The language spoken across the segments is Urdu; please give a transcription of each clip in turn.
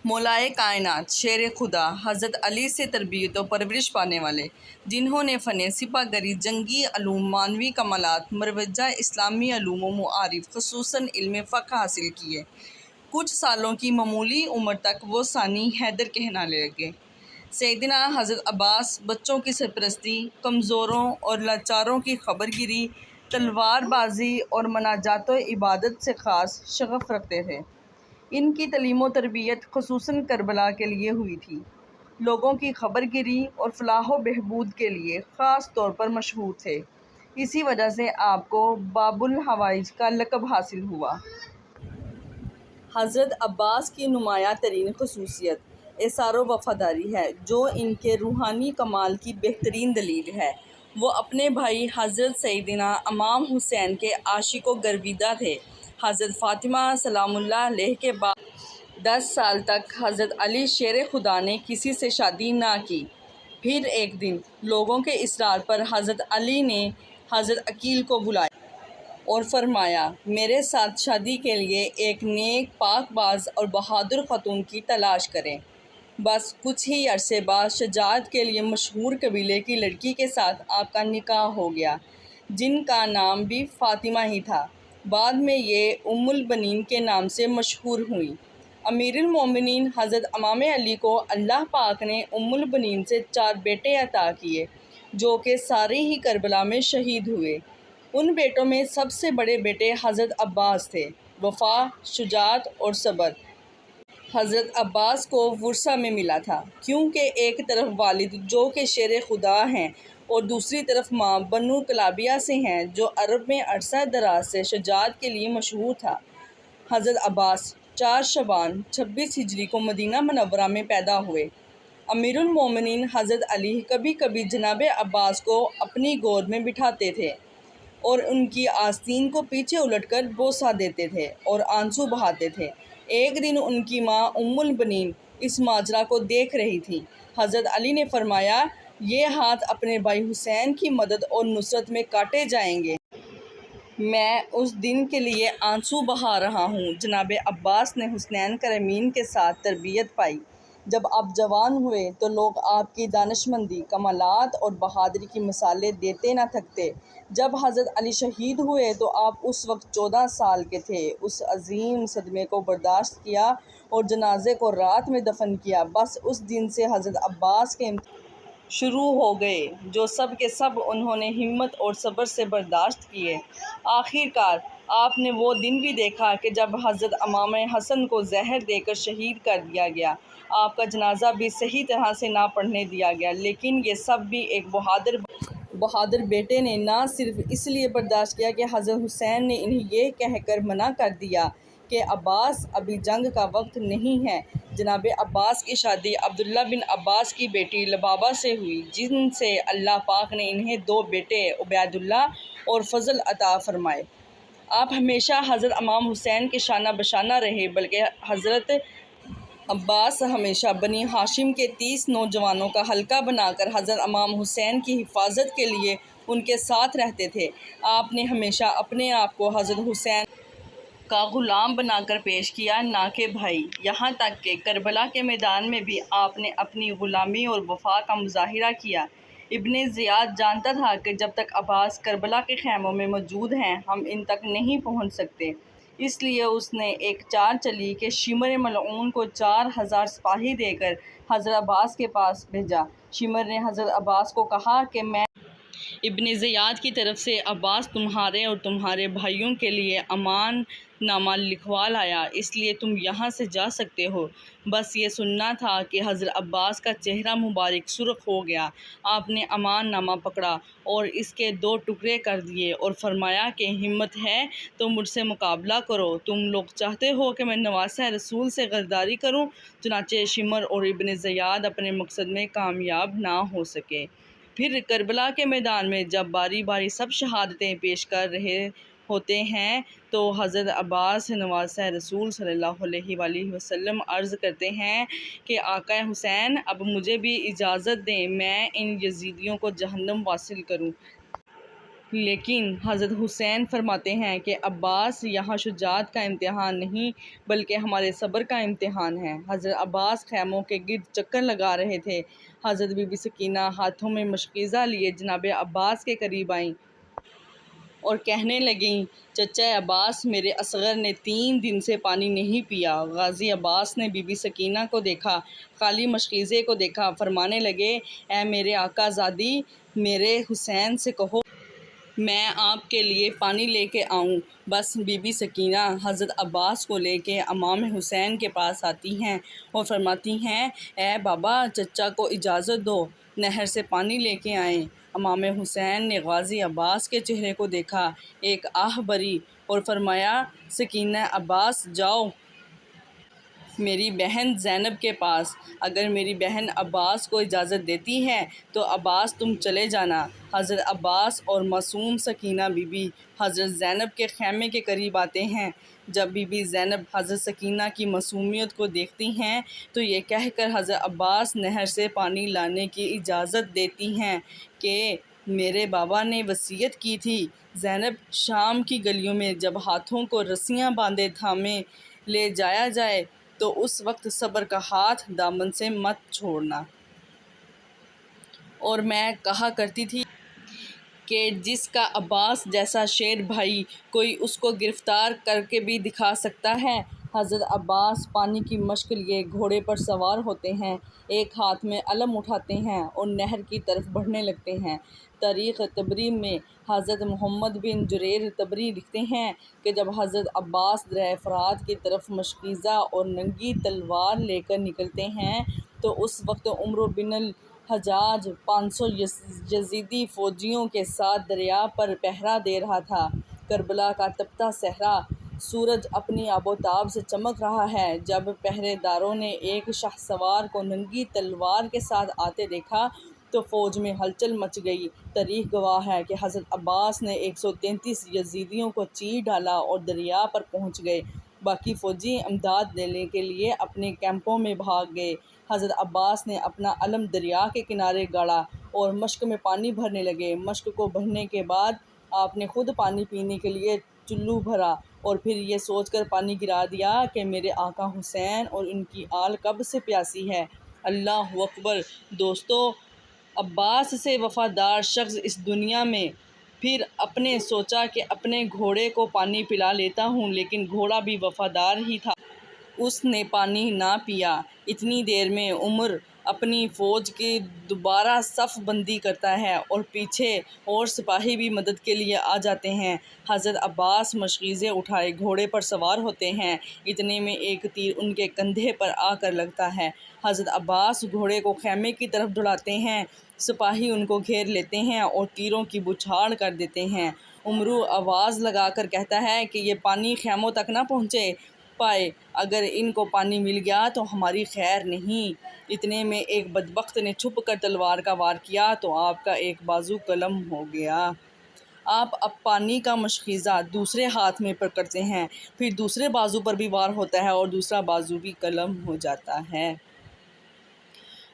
مولائے کائنات شیر خدا حضرت علی سے تربیت و پرورش پانے والے، جنہوں نے فن سپہ گری، جنگی علوم، معنوی کمالات، مروجہ اسلامی علوم و معارف خصوصاً علم فقہ حاصل کیے، کچھ سالوں کی معمولی عمر تک وہ ثانی حیدر کہلانے لگے۔ سیدنا حضرت عباس بچوں کی سرپرستی، کمزوروں اور لاچاروں کی خبر گیری، تلوار بازی اور مناجات و عبادت سے خاص شغف رکھتے تھے۔ ان کی تعلیم و تربیت خصوصاً کربلا کے لیے ہوئی تھی۔ لوگوں کی خبر گیری اور فلاح و بہبود کے لیے خاص طور پر مشہور تھے۔ اسی وجہ سے آپ کو باب الحوائج کا لقب حاصل ہوا۔ حضرت عباس کی نمایاں ترین خصوصیت ایثار و وفاداری ہے، جو ان کے روحانی کمال کی بہترین دلیل ہے۔ وہ اپنے بھائی حضرت سیدنا امام حسین کے عاشق و گرویدہ تھے۔ حضرت فاطمہ سلام اللہ علیہ کے بعد 10 سال تک حضرت علی شیر خدا نے کسی سے شادی نہ کی۔ پھر ایک دن لوگوں کے اصرار پر حضرت علی نے حضرت عقیل کو بلایا اور فرمایا، میرے ساتھ شادی کے لیے ایک نیک، پاک باز اور بہادر خاتون کی تلاش کریں۔ بس کچھ ہی عرصے بعد شجاعت کے لیے مشہور قبیلے کی لڑکی کے ساتھ آپ کا نکاح ہو گیا، جن کا نام بھی فاطمہ ہی تھا۔ بعد میں یہ ام البنین کے نام سے مشہور ہوئیں۔ امیر المومنین حضرت امام علی کو اللہ پاک نے ام البنین سے 4 بیٹے عطا کیے، جو کہ سارے ہی کربلا میں شہید ہوئے۔ ان بیٹوں میں سب سے بڑے بیٹے حضرت عباس تھے۔ وفا، شجاعت اور صبر حضرت عباس کو ورثہ میں ملا تھا، کیونکہ ایک طرف والد جو کہ شیر خدا ہیں اور دوسری طرف ماں بنو کلابیہ سے ہیں، جو عرب میں عرصہ دراز سے شجاعت کے لیے مشہور تھا۔ حضرت عباس 4 شعبان 26 ہجری کو مدینہ منورہ میں پیدا ہوئے۔ امیر المومنین حضرت علی کبھی کبھی جناب عباس کو اپنی گود میں بٹھاتے تھے اور ان کی آستین کو پیچھے الٹ کر بوسہ دیتے تھے اور آنسو بہاتے تھے۔ ایک دن ان کی ماں ام البنین اس ماجرا کو دیکھ رہی تھی۔ حضرت علی نے فرمایا، یہ ہاتھ اپنے بھائی حسین کی مدد اور نصرت میں کاٹے جائیں گے۔ میں اس دن کے لیے آنسو بہا رہا ہوں۔ جناب عباس نے حسنین کرمین کے ساتھ تربیت پائی۔ جب آپ جوان ہوئے تو لوگ آپ کی دانشمندی، کمالات اور بہادری کی مثالیں دیتے نہ تھکتے۔ جب حضرت علی شہید ہوئے تو آپ اس وقت 14 سال کے تھے۔ اس عظیم صدمے کو برداشت کیا اور جنازے کو رات میں دفن کیا۔ بس اس دن سے حضرت عباس کے امتحان شروع ہو گئے، جو سب کے سب انہوں نے ہمت اور صبر سے برداشت کیے۔ آخر کار آپ نے وہ دن بھی دیکھا کہ جب حضرت امام حسن کو زہر دے کر شہید کر دیا گیا۔ آپ کا جنازہ بھی صحیح طرح سے نہ پڑھنے دیا گیا، لیکن یہ سب بھی ایک بہادر بیٹے نے نہ صرف اس لیے برداشت کیا کہ حضرت حسین نے انہیں یہ کہہ کر منع کر دیا کہ عباس ابھی جنگ کا وقت نہیں ہے۔ جناب عباس کی شادی عبداللہ بن عباس کی بیٹی لبابہ سے ہوئی، جن سے اللہ پاک نے انہیں 2 بیٹے عبید اللہ اور فضل عطا فرمائے۔ آپ ہمیشہ حضرت امام حسین کے شانہ بشانہ رہے، بلکہ حضرت عباس ہمیشہ بنی ہاشم کے 30 نوجوانوں کا حلقہ بنا کر حضرت امام حسین کی حفاظت کے لیے ان کے ساتھ رہتے تھے۔ آپ نے ہمیشہ اپنے آپ کو حضرت حسین کا غلام بنا کر پیش کیا، نہ کہ بھائی۔ یہاں تک کہ کربلا کے میدان میں بھی آپ نے اپنی غلامی اور وفا کا مظاہرہ کیا۔ ابن زیاد جانتا تھا کہ جب تک عباس کربلا کے خیموں میں موجود ہیں، ہم ان تک نہیں پہنچ سکتے۔ اس لیے اس نے ایک چال چلی کہ شمر ملعون کو 4000 سپاہی دے کر حضرت عباس کے پاس بھیجا۔ شمر نے حضرت عباس کو کہا کہ میں ابن زیاد کی طرف سے عباس تمہارے اور تمہارے بھائیوں کے لیے امان نامہ لکھوا لایا، اس لیے تم یہاں سے جا سکتے ہو۔ بس یہ سننا تھا کہ حضرت عباس کا چہرہ مبارک سرخ ہو گیا۔ آپ نے امان نامہ پکڑا اور اس کے 2 ٹکڑے کر دیے اور فرمایا کہ ہمت ہے تو مجھ سے مقابلہ کرو، تم لوگ چاہتے ہو کہ میں نواسہ رسول سے غداری کروں۔ چنانچہ شمر اور ابن زیاد اپنے مقصد میں کامیاب نہ ہو سکے۔ پھر کربلا کے میدان میں جب باری باری سب شہادتیں پیش کر رہے ہوتے ہیں تو حضرت عباس نواسہ رسول صلی اللہ علیہ وآلہ وسلم عرض کرتے ہیں کہ آقا حسین، اب مجھے بھی اجازت دیں میں ان یزیدیوں کو جہنم واصل کروں۔ لیکن حضرت حسین فرماتے ہیں کہ عباس یہاں شجاعت کا امتحان نہیں بلکہ ہمارے صبر کا امتحان ہے۔ حضرت عباس خیموں کے گرد چکر لگا رہے تھے۔ حضرت بی بی سکینہ ہاتھوں میں مشکیزہ لیے جناب عباس کے قریب آئیں اور کہنے لگیں، چچا عباس، میرے اصغر نے 3 دن سے پانی نہیں پیا۔ غازی عباس نے بی بی سکینہ کو دیکھا، خالی مشکیزے کو دیکھا، فرمانے لگے، اے میرے آقا زادی، میرے حسین سے کہو میں آپ کے لیے پانی لے کے آؤں۔ بس بی بی سکینہ حضرت عباس کو لے کے امام حسین کے پاس آتی ہیں اور فرماتی ہیں، اے بابا، چچا کو اجازت دو، نہر سے پانی لے کے آئیں۔ امام حسین نے غازی عباس کے چہرے کو دیکھا، ایک آہ بھری اور فرمایا، سکینہ عباس، جاؤ میری بہن زینب کے پاس، اگر میری بہن عباس کو اجازت دیتی ہے تو عباس تم چلے جانا۔ حضرت عباس اور معصوم سکینہ بی بی حضرت زینب کے خیمے کے قریب آتے ہیں۔ جب بی بی زینب حضرت سکینہ کی معصومیت کو دیکھتی ہیں تو یہ کہہ کر حضرت عباس نہر سے پانی لانے کی اجازت دیتی ہیں کہ میرے بابا نے وصیت کی تھی، زینب، شام کی گلیوں میں جب ہاتھوں کو رسیاں باندھے تھامے لے جایا جائے تو اس وقت صبر کا ہاتھ دامن سے مت چھوڑنا۔ اور میں کہا کرتی تھی کہ جس کا عباس جیسا شیر بھائی کوئی اس کو گرفتار کر کے بھی دکھا سکتا ہے۔ حضرت عباس پانی کی مشق لیے گھوڑے پر سوار ہوتے ہیں، ایک ہاتھ میں علم اٹھاتے ہیں اور نہر کی طرف بڑھنے لگتے ہیں۔ تاریخ طبری میں حضرت محمد بن جریر طبری لکھتے ہیں کہ جب حضرت عباس درہ فرات کی طرف مشکیزہ اور ننگی تلوار لے کر نکلتے ہیں تو اس وقت عمرو بن الحجاج 500 یزیدی فوجیوں کے ساتھ دریا پر پہرا دے رہا تھا۔ کربلا کا تپتا صحرا، سورج اپنی آب و تاب سے چمک رہا ہے۔ جب پہرے داروں نے ایک شاہسوار کو ننگی تلوار کے ساتھ آتے دیکھا تو فوج میں ہلچل مچ گئی۔ تاریخ گواہ ہے کہ حضرت عباس نے 133 یزیدیوں کو چیر ڈالا اور دریا پر پہنچ گئے۔ باقی فوجی امداد دینے کے لیے اپنے کیمپوں میں بھاگ گئے۔ حضرت عباس نے اپنا علم دریا کے کنارے گاڑا اور مشک میں پانی بھرنے لگے۔ مشک کو بھرنے کے بعد آپ نے خود پانی پینے کے لیے چلو بھرا اور پھر یہ سوچ کر پانی گرا دیا کہ میرے آقا حسین اور ان کی آل کب سے پیاسی ہے۔ اللہ اکبر۔ دوستو، عباس سے وفادار شخص اس دنیا میں، پھر اپنے سوچا کہ اپنے گھوڑے کو پانی پلا لیتا ہوں، لیکن گھوڑا بھی وفادار ہی تھا۔ اس نے پانی نہ پیا۔ اتنی دیر میں عمر اپنی فوج کی دوبارہ صف بندی کرتا ہے اور پیچھے اور سپاہی بھی مدد کے لیے آ جاتے ہیں۔ حضرت عباس مشکیزیں اٹھائے گھوڑے پر سوار ہوتے ہیں، اتنے میں ایک تیر ان کے کندھے پر آ کر لگتا ہے۔ حضرت عباس گھوڑے کو خیمے کی طرف دوڑاتے ہیں، سپاہی ان کو گھیر لیتے ہیں اور تیروں کی بچھاڑ کر دیتے ہیں۔ عمرو آواز لگا کر کہتا ہے کہ یہ پانی خیموں تک نہ پہنچے پائے، اگر ان کو پانی مل گیا تو ہماری خیر نہیں۔ اتنے میں ایک بدبخت نے چھپ کر تلوار کا وار کیا تو آپ کا ایک بازو قلم ہو گیا۔ آپ اب پانی کا مشکیزہ دوسرے ہاتھ میں پکڑتے ہیں، پھر دوسرے بازو پر بھی وار ہوتا ہے اور دوسرا بازو بھی قلم ہو جاتا ہے۔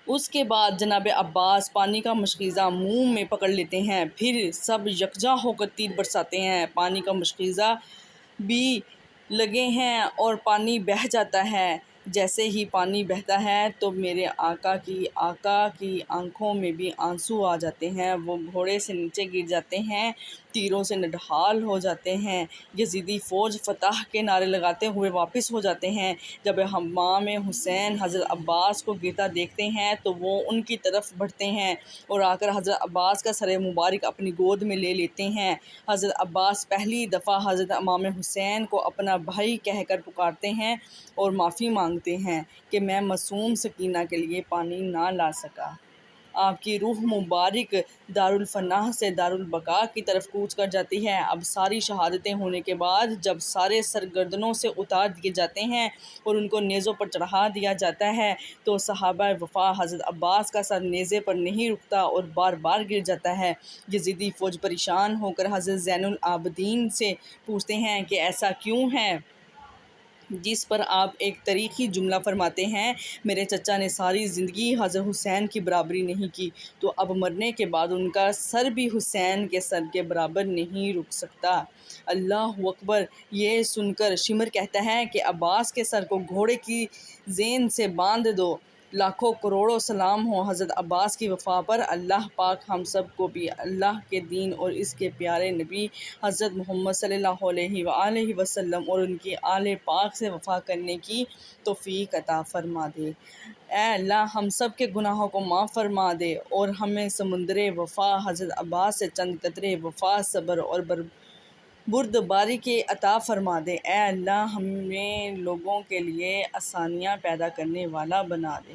اس کے بعد جناب عباس پانی کا مشکیزہ منہ میں پکڑ لیتے ہیں، پھر سب یکجا ہو کر تیر برساتے ہیں۔ پانی کا مشکیزہ بھی لگے ہیں اور پانی بہہ جاتا ہے۔ جیسے ہی پانی بہتا ہے تو میرے آقا کی آنکھوں میں بھی آنسو آ جاتے ہیں، وہ گھوڑے سے نیچے گر جاتے ہیں، تیروں سے نڈھال ہو جاتے ہیں۔ یزیدی فوج فتح کے نعرے لگاتے ہوئے واپس ہو جاتے ہیں۔ جب امام حسین حضرت عباس کو گرتا دیکھتے ہیں تو وہ ان کی طرف بڑھتے ہیں اور آ کر حضرت عباس کا سر مبارک اپنی گود میں لے لیتے ہیں۔ حضرت عباس پہلی دفعہ حضرت امام حسین کو اپنا بھائی کہہ کر پکارتے ہیں اور معافی مانگتے ہیں کہ میں معصوم سکینہ کے لیے پانی نہ لا سکا۔ آپ کی روح مبارک دارالفنا سے دارالبقا کی طرف کوچ کر جاتی ہے۔ اب ساری شہادتیں ہونے کے بعد جب سارے سرگردنوں سے اتار دیے جاتے ہیں اور ان کو نیزوں پر چڑھا دیا جاتا ہے تو صحابہ وفا حضرت عباس کا سر نیزے پر نہیں رکتا اور بار بار گر جاتا ہے۔ یزیدی فوج پریشان ہو کر حضرت زین العابدین سے پوچھتے ہیں کہ ایسا کیوں ہے؟ جس پر آپ ایک تاریخی جملہ فرماتے ہیں، میرے چچا نے ساری زندگی حضرت حسین کی برابری نہیں کی، تو اب مرنے کے بعد ان کا سر بھی حسین کے سر کے برابر نہیں رک سکتا۔ اللہ اکبر! یہ سن کر شمر کہتا ہے کہ عباس کے سر کو گھوڑے کی زین سے باندھ دو۔ لاکھوں کروڑوں سلام ہوں حضرت عباس کی وفا پر۔ اللہ پاک ہم سب کو بھی اللہ کے دین اور اس کے پیارے نبی حضرت محمد صلی اللہ علیہ وآلہ وسلم اور ان کی آل پاک سے وفا کرنے کی توفیق عطا فرما دے۔ اے اللہ ہم سب کے گناہوں کو معاف فرما دے اور ہمیں سمندر وفا حضرت عباس سے چند قطرے وفا، صبر اور بردباری کے عطا فرما دے۔ اے اللہ ہمیں لوگوں کے لیے آسانیاں پیدا کرنے والا بنا دے۔